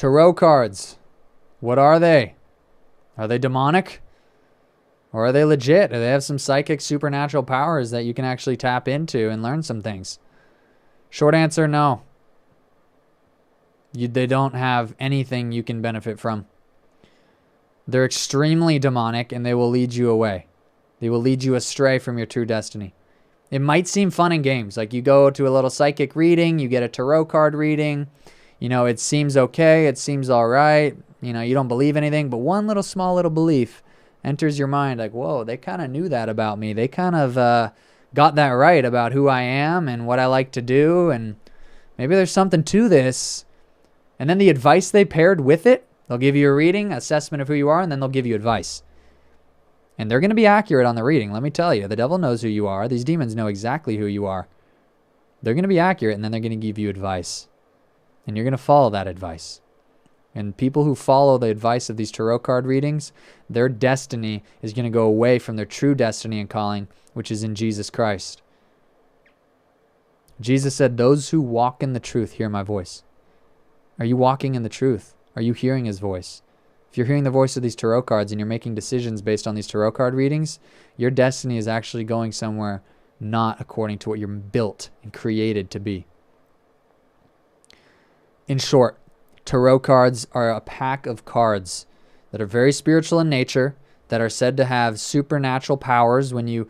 Tarot cards. What are they? Are they demonic? Or are they legit? Do they have some psychic supernatural powers that you can actually tap into and learn some things? Short answer, no. They don't have anything you can benefit from. They're extremely demonic, and they will lead you away. They will lead you astray from your true destiny. It might seem fun in games. Like you go to a little psychic reading, you get a tarot card reading. It seems okay. It seems all right. You don't believe anything, but one small little belief enters your mind like, whoa, they kind of knew that about me. They kind of got that right about who I am and what I like to do, and maybe there's something to this. And then the advice they paired with it, they'll give you a reading, assessment of who you are, and then they'll give you advice. And they're going to be accurate on the reading, let me tell you. The devil knows who you are. These demons know exactly who you are. They're going to be accurate, and then they're going to give you advice. And you're going to follow that advice. And people who follow the advice of these tarot card readings, their destiny is going to go away from their true destiny and calling, which is in Jesus Christ. Jesus said, those who walk in the truth hear my voice. Are you walking in the truth? Are you hearing his voice? If you're hearing the voice of these tarot cards and you're making decisions based on these tarot card readings, your destiny is actually going somewhere not according to what you're built and created to be. In short, tarot cards are a pack of cards that are very spiritual in nature, that are said to have supernatural powers when you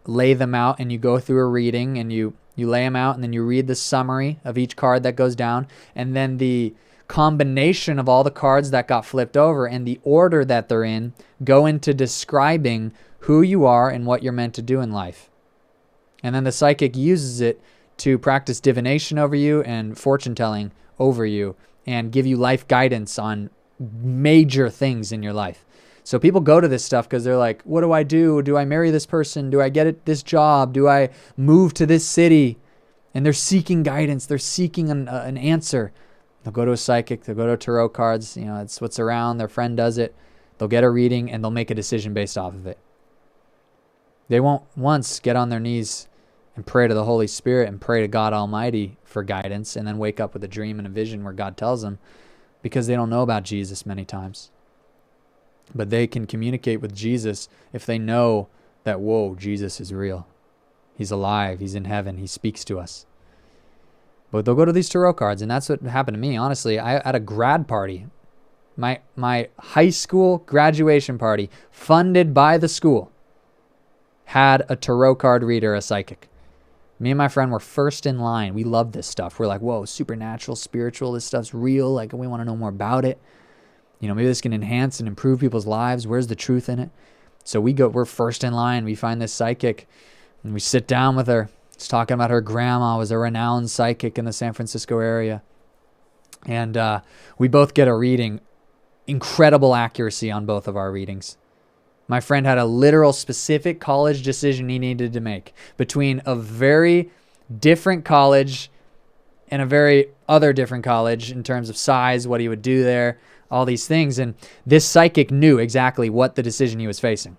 lay them out and you go through a reading and you lay them out and then you read the summary of each card that goes down, and then the combination of all the cards that got flipped over and the order that they're in go into describing who you are and what you're meant to do in life. And then the psychic uses it to practice divination over you and fortune telling over you and give you life guidance on major things in your life. So people go to this stuff because they're like, what do I do? Do I marry this person? Do I get this job? Do I move to this city? And they're seeking guidance. They're seeking an answer. They'll go to a psychic. They'll go to tarot cards. It's what's around. Their friend does it. They'll get a reading and they'll make a decision based off of it. They won't once get on their knees and pray to the Holy Spirit and pray to God Almighty for guidance and then wake up with a dream and a vision where God tells them, because they don't know about Jesus many times. But they can communicate with Jesus if they know that, whoa, Jesus is real. He's alive. He's in heaven. He speaks to us. But they'll go to these tarot cards, and that's what happened to me. Honestly, I at a grad party, my high school graduation party, funded by the school, had a tarot card reader, a psychic. Me and my friend were first in line. We love this stuff. We're like, whoa, supernatural, spiritual, this stuff's real. Like, we want to know more about it. Maybe this can enhance and improve people's lives. Where's the truth in it? So we're first in line. We find this psychic, and we sit down with her. She's talking about her grandma was a renowned psychic in the San Francisco area. And we both get a reading. Incredible accuracy on both of our readings. My friend had a literal specific college decision he needed to make between a very different college and a very other different college in terms of size, what he would do there, all these things. And this psychic knew exactly what the decision he was facing.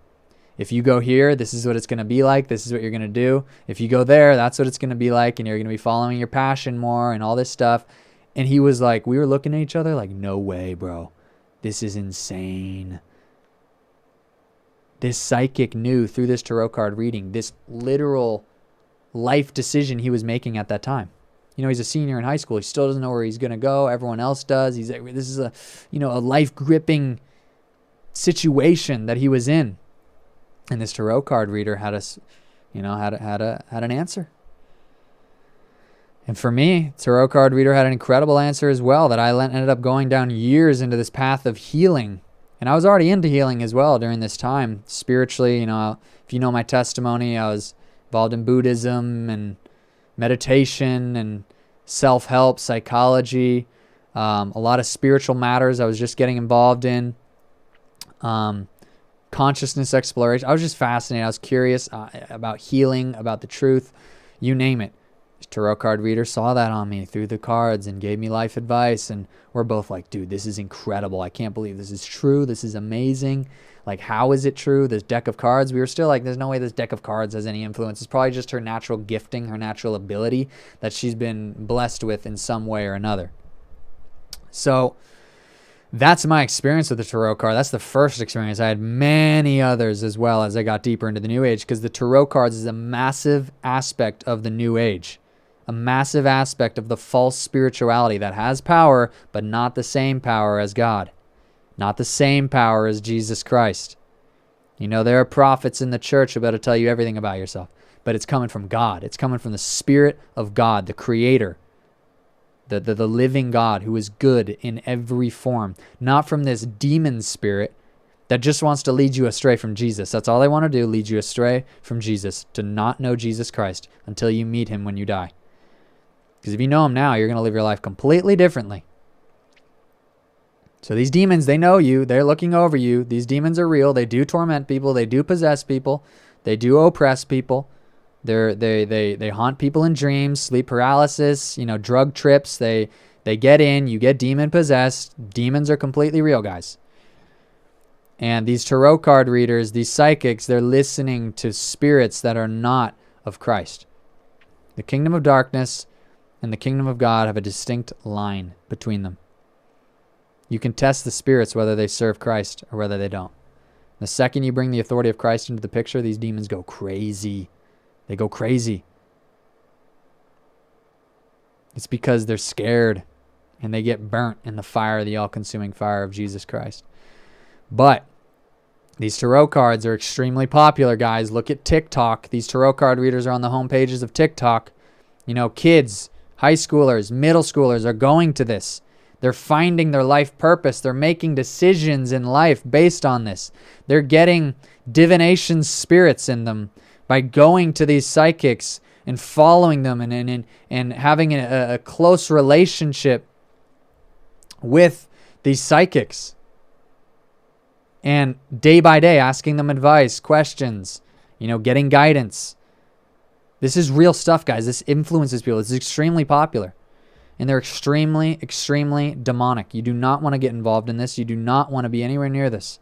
If you go here, this is what it's going to be like. This is what you're going to do. If you go there, that's what it's going to be like. And you're going to be following your passion more and all this stuff. And he was like, we were looking at each other like, no way, bro. This is insane. This psychic knew through this tarot card reading, this literal life decision he was making at that time. He's a senior in high school. He still doesn't know where he's going to go. Everyone else does. This is a life-gripping situation that he was in. And this tarot card reader had an answer. And for me, tarot card reader had an incredible answer as well, that I ended up going down years into this path of healing. And I was already into healing as well during this time. Spiritually, if you know my testimony, I was involved in Buddhism and meditation and self-help, psychology, a lot of spiritual matters I was just getting involved in, consciousness exploration. I was just fascinated. I was curious about healing, about the truth, you name it. This tarot card reader saw that on me through the cards and gave me life advice, and we're both like, dude, this is incredible. I can't believe this is true. This is amazing. Like, how is it true? This deck of cards, we were still like, there's no way this deck of cards has any influence. It's probably just her natural gifting, her natural ability that she's been blessed with in some way or another. So that's my experience with the tarot card. That's the first experience. I had many others as well as I got deeper into the New Age, because the tarot cards is a massive aspect of the New Age, a massive aspect of the false spirituality that has power, but not the same power as God, not the same power as Jesus Christ. You know, there are prophets in the church who better tell you everything about yourself, but it's coming from God. It's coming from the Spirit of God, the Creator, the living God who is good in every form, not from this demon spirit that just wants to lead you astray from Jesus. That's all they want to do, lead you astray from Jesus, to not know Jesus Christ until you meet him when you die. Because if you know him now, you're going to live your life completely differently. So these demons, they know you. They're looking over you. These demons are real. They do torment people. They do possess people. They do oppress people. They haunt people in dreams, sleep paralysis, drug trips. They get in, you get demon possessed. Demons are completely real, guys. And these tarot card readers, these psychics, they're listening to spirits that are not of Christ. The kingdom of darkness and the kingdom of God have a distinct line between them. You can test the spirits whether they serve Christ or whether they don't. The second you bring the authority of Christ into the picture, these demons go crazy. They go crazy. It's because they're scared and they get burnt in the fire, the all-consuming fire of Jesus Christ. But these tarot cards are extremely popular, guys. Look at TikTok. These tarot card readers are on the home pages of TikTok. Kids, high schoolers, middle schoolers are going to this. They're finding their life purpose. They're making decisions in life based on this. They're getting divination spirits in them by going to these psychics and following them and having a close relationship with these psychics. And day by day, asking them advice, questions, getting guidance. This is real stuff, guys. This influences people. It's extremely popular. And they're extremely, extremely demonic. You do not want to get involved in this. You do not want to be anywhere near this.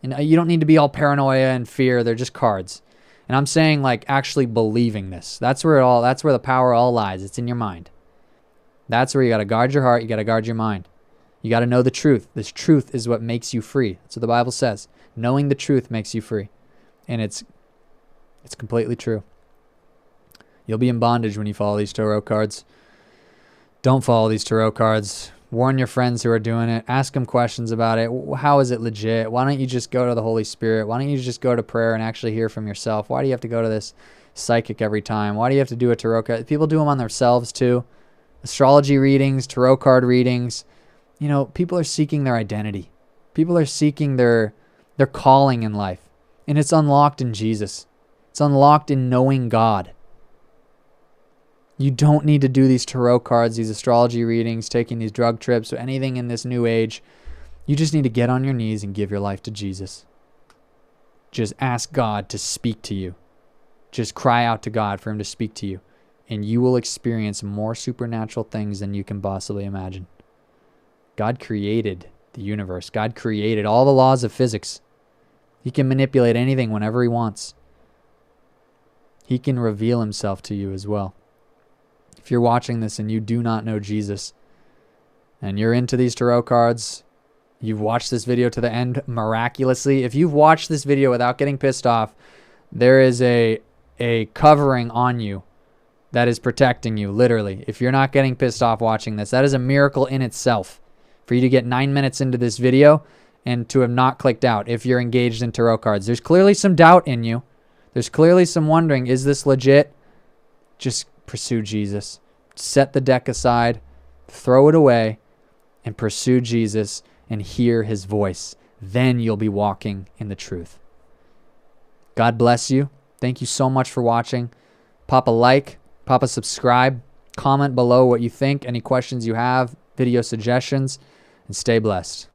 And you don't need to be all paranoia and fear. They're just cards. And I'm saying, actually believing this. That's where the power all lies. It's in your mind. That's where you got to guard your heart. You got to guard your mind. You got to know the truth. This truth is what makes you free. That's what the Bible says. Knowing the truth makes you free. And it's completely true. You'll be in bondage when you follow these tarot cards. Don't follow these tarot cards. Warn your friends who are doing it. Ask them questions about it. How is it legit? Why don't you just go to the Holy Spirit? Why don't you just go to prayer and actually hear from yourself? Why do you have to go to this psychic every time? Why do you have to do a tarot card? People do them on themselves too. Astrology readings, tarot card readings. People are seeking their identity. People are seeking their calling in life. And it's unlocked in Jesus. It's unlocked in knowing God. You don't need to do these tarot cards, these astrology readings, taking these drug trips, or anything in this new age. You just need to get on your knees and give your life to Jesus. Just ask God to speak to you. Just cry out to God for him to speak to you. And you will experience more supernatural things than you can possibly imagine. God created the universe. God created all the laws of physics. He can manipulate anything whenever he wants. He can reveal himself to you as well. If you're watching this and you do not know Jesus, and you're into these tarot cards, you've watched this video to the end miraculously. If you've watched this video without getting pissed off, there is a covering on you that is protecting you, literally. If you're not getting pissed off watching this, that is a miracle in itself. For you to get 9 minutes into this video and to have not clicked out if you're engaged in tarot cards. There's clearly some doubt in you. There's clearly some wondering, is this legit? Just pursue Jesus. Set the deck aside, throw it away, and pursue Jesus and hear his voice. Then you'll be walking in the truth. God bless you. Thank you so much for watching. Pop a like, pop a subscribe, comment below what you think, any questions you have, video suggestions, and stay blessed.